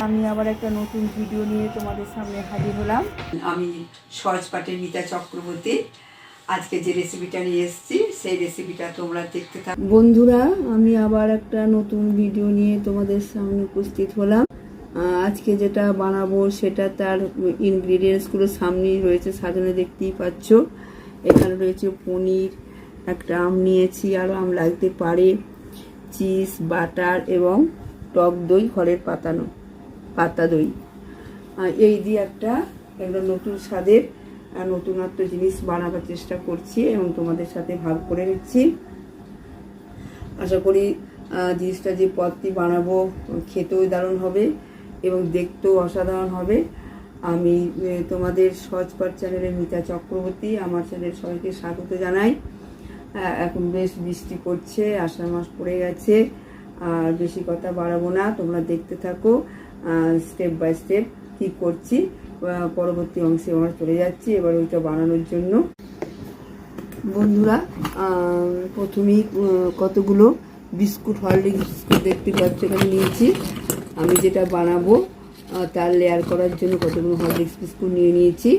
আমি আবার একটা নতুন ভিডিও নিয়ে তোমাদের সামনে হাজির হলাম। আমি সহজপাঠের মিতা চক্রবর্তী। আজকে যে রেসিপিটা নিয়ে এসেছি সেই রেসিপিটা তোমরা দেখতে থাকো। বন্ধুরা, আমি আবার একটা নতুন ভিডিও নিয়ে তোমাদের সামনে উপস্থিত হলাম। আজকে যেটা বানাবো সেটা তার ইনগ্রিডিয়েন্টসগুলো সামনেই রয়েছে, সাজানো দেখতেই পাচ্ছ। এখানে রয়েছে পনির, একটা আম নিয়েছি, আরও আম লাগতে পারে, চিজ, বাটার এবং টক দই, ঘরের পাতা দই। এই দিয়ে একদম নতুন স্বাদের নতুনত্ব জিনিস বানাবার চেষ্টা করছি এবং তোমাদের সাথে ভাগ করে নিচ্ছি। আশা করি জিনিসটা যে পদটি বানাবো খেতেও দারুণ হবে এবং দেখতেও অসাধারণ হবে। আমি তোমাদের সহজপাঠ চ্যানেলের মিতা চক্রবর্তী, আমার চ্যানেল সবাইকে স্বাগত জানাই। এখন বেশ বৃষ্টি পড়ছে, আষাঢ় মাস পড়ে গেছে, আর বেশি কথা বাড়াবো না, তোমরা দেখতে থাকো স্টেপ বাই স্টেপ কী করছি। পরবর্তী অংশে আমরা চলে যাচ্ছি এবার ওইটা বানানোর জন্য। বন্ধুরা, প্রথমেই কতগুলো বিস্কুট, হরলিক্স বিস্কুট দেখতে পাচ্ছ এখানে নিয়েছি। আমি যেটা বানাবো তার লেয়ার করার জন্য কতগুলো হরলিক্স বিস্কুট নিয়ে নিয়েছি।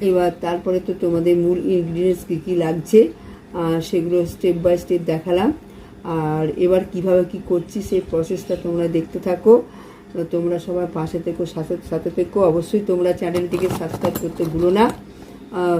এবার তারপরে তো তোমাদের মূল ইনগ্রিডিয়েন্টস কী কী লাগছে সেগুলো স্টেপ বাই স্টেপ দেখালাম। আর এবার কিভাবে কি করছি সেই প্রসেসটা তোমরা দেখতে থাকো। তোমরা সবাই পাশে থেকো, সাথে থেকো। অবশ্যই তোমরা চ্যানেলটিকে সাবস্ক্রাইব করতে ভুলো না।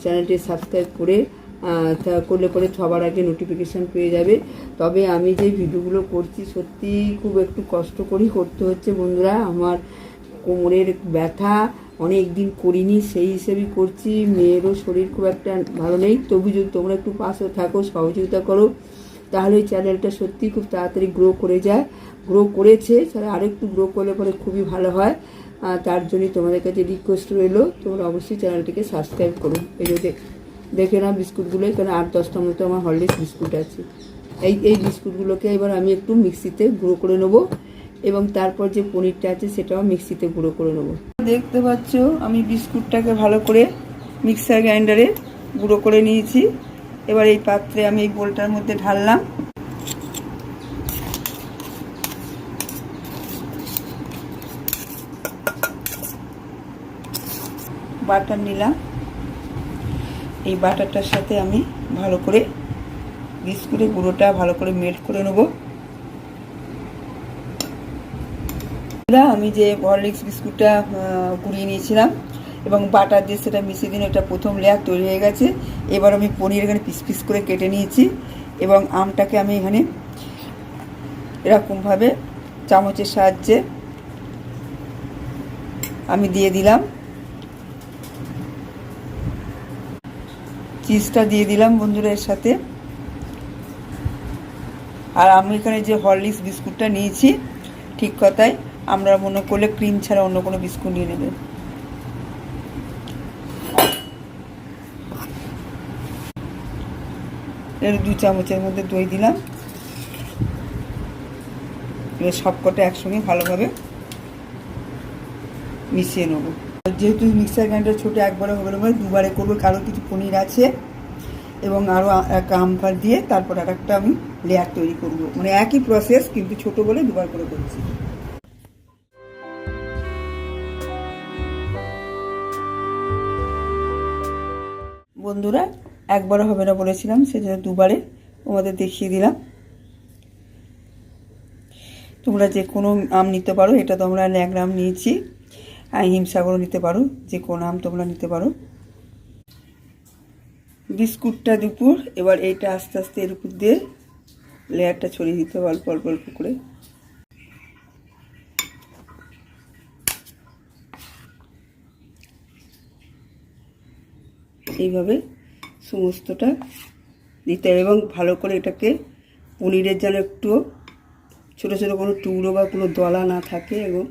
চ্যানেলটি সাবস্ক্রাইব করলে পরে সবার আগে নোটিফিকেশান পেয়ে যাবে। তবে আমি যে ভিডিওগুলো করছি সত্যি খুব একটু কষ্ট করেই করতে হচ্ছে বন্ধুরা। আমার কোমরের ব্যথা, অনেক দিন করিনি, সেই হিসেবেই করছি। মেয়েরও শরীর খুব একটা ভালো নেই, তবু যদি তোমরা একটু পাশে থাকো, সহযোগিতা করো, তাহলে এই চ্যানেলটা সত্যি খুব তাড়াতাড়ি গ্রো করে যায়। গ্রো করেছে, তাহলে আরও একটু গ্রো করলে পরে খুবই ভালো হয়। তার জন্যই তোমাদের কাছে রিকোয়েস্ট রইলো, তোমরা অবশ্যই চ্যানেলটিকে সাবস্ক্রাইব করো। এই যে দেখে নাও বিস্কুটগুলো, এখানে 8-10টার মতো আমার হরলিক্স বিস্কুট আছে। এই বিস্কুটগুলোকে এবার আমি একটু মিক্সিতে গুঁড়ো করে নেবো এবং তারপর যে পনিরটা আছে সেটাও মিক্সিতে গুঁড়ো করে নেবো। দেখতে পাচ্ছ আমি বিস্কুটটাকে ভালো করে মিক্সার গ্রাইন্ডারে গুঁড়ো করে নিয়েছি। এবার এই পাত্রে আমি এই বোলটার মধ্যে ঢাললাম। বাটার নিলাম, এই বাটারটার সাথে আমি ভালো করে বিস্কুটের গুঁড়োটা ভালো করে মেল্ট করে নেব। আমি যে হরলিক্স বিস্কুটটা গুঁড়িয়ে নিয়েছিলাম এবং বাটার দিয়ে সেটা মিশিয়ে দিন, এটা প্রথম লেয়ার তৈরি হয়ে গেছে। এবার আমি পনির এখানে পিস পিস করে কেটে নিয়েছি এবং আমটাকে আমি এখানে এরকমভাবে চামচের সাহায্যে আমি দিয়ে দিলাম। চিজটা দিয়ে দিলাম বন্ধুরা এর সাথে। আর আমি এখানে যে হরলিক্স বিস্কুটটা নিয়েছি, ঠিক কথাই আমরা মনে করলে ক্রিম ছাড়া অন্য কোনো বিস্কুট নিয়ে নেবে। এর 2 চামচের মধ্যে দই দিলাম। এবার সবকটা একসঙ্গে ভালোভাবে মিশিয়ে নেব। যেহেতু মিক্সার গ্রাইন্ডার ছোটো, একবারে হবে না, দুবারে করবো, কারো কিছু পনির আছে এবং আরও এক আমফার দিয়ে তারপর আর একটা আমি লেয়ার তৈরি করব। মানে একই প্রসেস, কিন্তু ছোটো বলে দুবার করে করছি। বন্ধুরা, একবারও হবে না বলেছিলাম, সেজন্য দুবারে তোমাদের দেখিয়ে দিলাম। তোমরা যে কোনো আম নিতে পারো, এটা তোমরা ন্যাংরা আম নিয়েছি, হিমসাগরও নিতে পারো, যে কোনো আম তোমরা নিতে পারো। বিস্কুটটা দুপুর, এবার এইটা আস্তে আস্তে এর উপর দিয়ে লেয়ারটা ছড়িয়ে দিতে হবে অল্প অল্প অল্প করে। এইভাবে সমস্তটা দিতে হবে এবং ভালো করে এটাকে পনিরের যেন একটু ছোটো ছোটো কোনো টুকরো বা কোনো দলা না থাকে এবং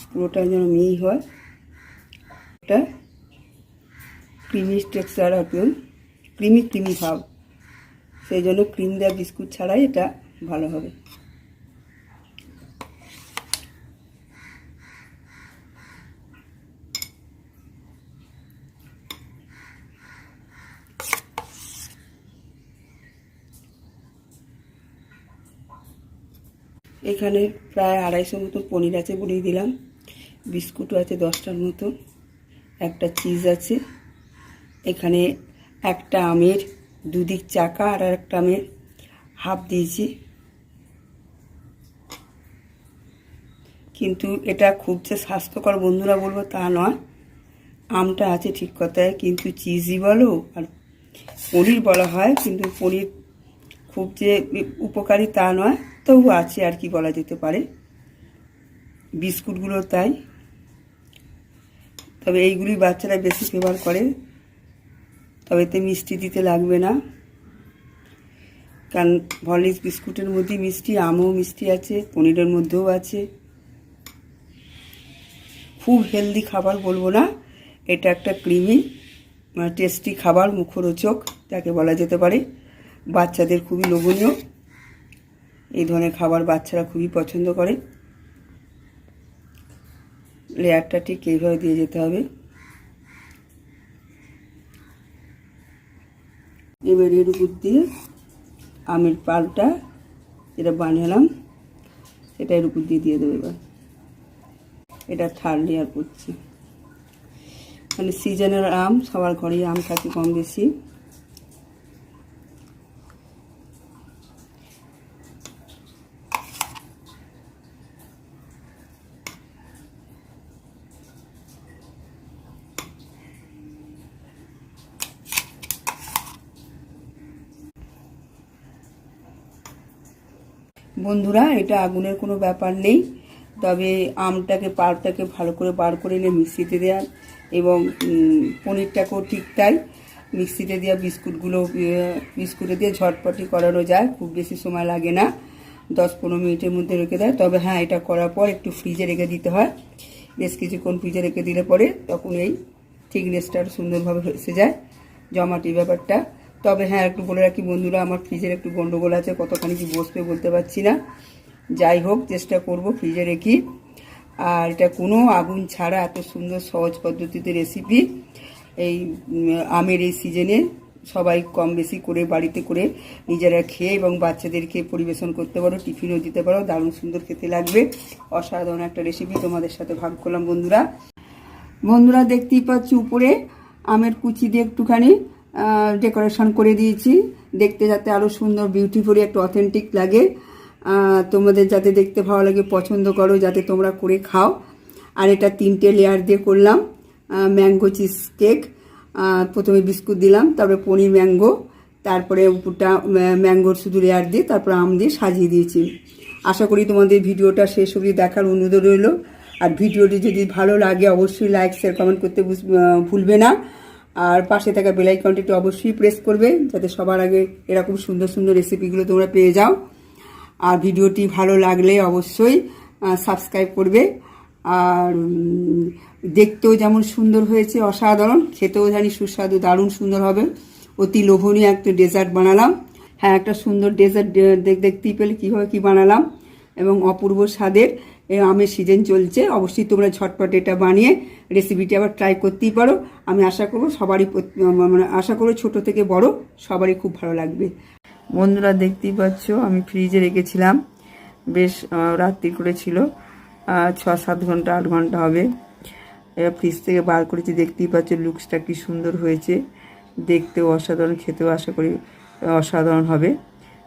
পুরোটা যেন মিহি হয়। এটা ক্রিমি টেক্সচার হবে, ক্রিমি ভাব, সেই জন্য ক্রিম দেওয়া বিস্কুট ছাড়াই এটা ভালো হবে। এখানে প্রায় 250 মতো পনির আছে, বলিয়ে দিলাম। বিস্কুটও আছে 10টার মতো, একটা চিজ আছে, এখানে একটা আমের দুদিক চাকা আর একটা আমের হাফ দিয়েছি। কিন্তু এটা খুব যে স্বাস্থ্যকর বন্ধুরা বলবো তা নয়, আমটা আছে ঠিক কথায়, কিন্তু চিজই বলো আর পনির বলা হয়, কিন্তু পনির খুব যে উপকারী তা নয়, তবু আছে আর কি বলা যেতে পারে। বিস্কুটগুলো তাই, তবে এইগুলি বাচ্চারা বেশি ফেভার করে। তবে এতে মিষ্টি দিতে লাগবে না, কারণ হরলিক্স বিস্কুটের মধ্যে মিষ্টি, আমও মিষ্টি আছে, পনিরের মধ্যেও আছে। খুব হেলদি খাবার বলবো না, এটা একটা ক্রিমি টেস্টি খাবার, মুখরোচক যাকে বলা যেতে পারে। বাচ্চাদের খুবই লোভনীয় এই ধরনের খাবার, বাচ্চারা খুবই পছন্দ করে। লেয়ারটা ঠিক এইভাবে দিয়ে যেতে হবে। এবার এর উপর দিয়ে আমের পালটা যেটা বানালাম সেটা এর উপর দিয়ে দিয়ে দেবো। এবার এটা থার্ড লেয়ার করছি। মানে সিজনের আম, সবার ঘরেই আম থাকে কম বেশি। বন্ধুরা, এটা আগুনের কোনো ব্যাপার নেই, তবে আমটাকে পালটাকে ভালো করে বার করে নিয়ে মিক্সিতে দেওয়া, এবং পনিরটাকেও ঠিক তাই মিক্সিতে দেওয়া। বিস্কুটে দিয়ে ঝটপটি করানো যায়, খুব বেশি সময় লাগে না, 10-15 মিনিটের মধ্যে রেখে দেয়। তবে হ্যাঁ, এটা করার পর একটু ফ্রিজে রেখে দিতে হয়, বেশ কিছুক্ষণ ফ্রিজে রেখে দিলে পরে তখন এই থিকনেসটা সুন্দরভাবে এসে যায়, জমাটি ব্যাপারটা। তবে হ্যাঁ, একটু বলে রাখি বন্ধুরা, আমার ফ্রিজের একটু গন্ডগোল আছে, কতখানি কি বসবে বলতে পারছি না। যাই হোক, চেষ্টা করব ফ্রিজে রেখি। আর এটা কোনো আগুন ছাড়া এত সুন্দর সহজ পদ্ধতিতে রেসিপি, এই আমের এই সিজনে সবাই কম বেশি করে বাড়িতে করে নিজেরা খেয়ে এবং বাচ্চাদেরকে পরিবেশন করতে পারো, টিফিনও দিতে পারো, দারুণ সুন্দর খেতে লাগবে। অসাধারণ একটা রেসিপি তোমাদের সাথে ভাগ করলাম বন্ধুরা। দেখতেই পাচ্ছি উপরে আমের কুচি দিয়ে একটুখানি ডেকোরেশন করে দিয়েছি, দেখতে যাতে আরও সুন্দর বিউটিফুলি একটা অথেন্টিক লাগে। তোমাদের যাতে দেখতে ভালো লাগে, পছন্দ করো, যাতে তোমরা করে খাও। আর এটা 3টে লেয়ার দিয়ে করলাম ম্যাঙ্গো চিজ কেক। প্রথমে বিস্কুট দিলাম, তারপরে পনির ম্যাঙ্গো, তারপরে উপরটা ম্যাঙ্গোর শুধু লেয়ার দিয়ে, তারপরে আম দিয়ে সাজিয়ে দিয়েছি। আশা করি তোমাদের ভিডিওটা শেষ অবধি দেখার অনুরোধ রইল। আর ভিডিওটি যদি ভালো লাগে অবশ্যই লাইক, শেয়ার, কমেন্ট করতে ভুলবে না। আর পাশে থাকা বেল আইকনটি একটু অবশ্যই প্রেস করবে, যাতে সবার আগে এরকম সুন্দর সুন্দর রেসিপিগুলো তোমরা পেয়ে যাও। আর ভিডিওটি ভালো লাগলে অবশ্যই সাবস্ক্রাইব করবে। আর দেখতেও যেমন সুন্দর হয়েছে অসাধারণ, খেতেও জানি সুস্বাদু দারুণ সুন্দর হবে। অতি লোভনীয় একটা ডেজার্ট বানালাম। হ্যাঁ, একটা সুন্দর ডেজার্ট দেখতেই পেলে কীভাবে কী বানালাম, এবং অপূর্ব স্বাদের। আমের সিজন চলছে, অবশ্যই তোমরা ঝটপট এটা বানিয়ে রেসিপিটি আবার ট্রাই করতেই পারো। আমি আশা করবো সবারই, মানে আশা করবো ছোটো থেকে বড় সবারই খুব ভালো লাগবে। বন্ধুরা, দেখতেই পাচ্ছ আমি ফ্রিজে রেখেছিলাম, বেশ রাত্রি করে ছিল, 6-7 ঘন্টা 8 ঘন্টা হবে। এবার ফ্রিজ থেকে বার করেছি, দেখতেই পাচ্ছ লুকসটা কি সুন্দর হয়েছে, দেখতেও অসাধারণ, খেতেও আশা করি অসাধারণ হবে।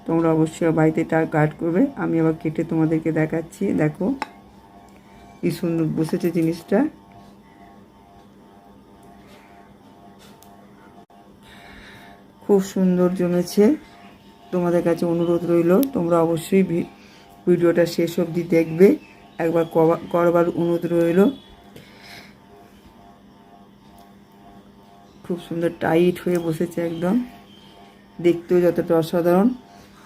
তোমরা অবশ্যই বাড়িতে এটা গার্ড করবে। আমি আবার কেটে তোমাদেরকে দেখাচ্ছি, দেখো কি সুন্দর বসেছে জিনিসটা। খুব সুন্দর জমেছে। তোমাদের কাছে অনুরোধ রইল, তোমরা অবশ্যই ভিডিওটা শেষ অবধি দেখবে, একবার করবার অনুরোধ রইল। খুব সুন্দর টাইট হয়ে বসেছে একদম, দেখতেও যতটা অসাধারণ,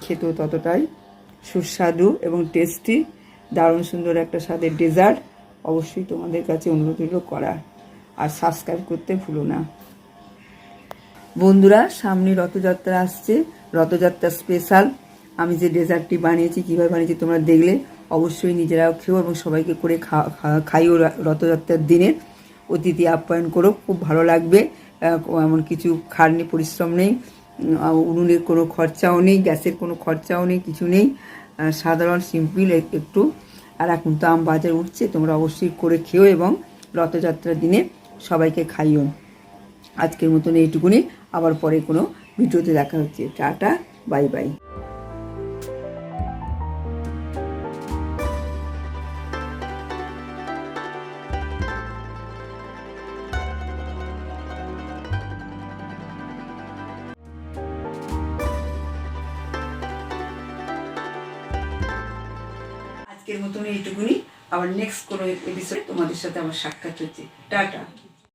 খেতেও ততটাই সুস্বাদু এবং টেস্টি, দারুণ সুন্দর একটা স্বাদের ডেজার্ট। অবশ্যই তোমাদের কাছে অনুরোধ রইল করার, আর সাবস্ক্রাইব করতে ভুলো না। বন্ধুরা, সামনে রথযাত্রা আসছে, রথযাত্রা স্পেশাল আমি যে ডেজার্টটি বানিয়েছি, কীভাবে বানিয়েছি তোমরা দেখলে। অবশ্যই নিজেরাও খেও এবং সবাইকে করে খাইও। রথযাত্রার দিনে অতিথি আপ্যায়ন করো, খুব ভালো লাগবে। এমন কিছু খাটনি পরিশ্রম নেই, উনুনের কোনো খরচাও নেই, গ্যাসের কোনো খরচাও নেই, কিছু নেই। সাধারণ সিম্পল একটু আর এখন তো আম বাজার উঠছে, তোমরা অবশ্যই করে খেও এবং রথযাত্রার দিনে সবাইকে খাইও। আজকের মতন এইটুকুনি, আবার পরে কোনো ভিডিওতে দেখা হচ্ছে। Tata, bye bye. আজকের মতন এইটুকুনি, আবার নেক্সট কোনো এপিসোডে তোমাদের সাথে আমার সাক্ষাৎ হচ্ছে। টাটা।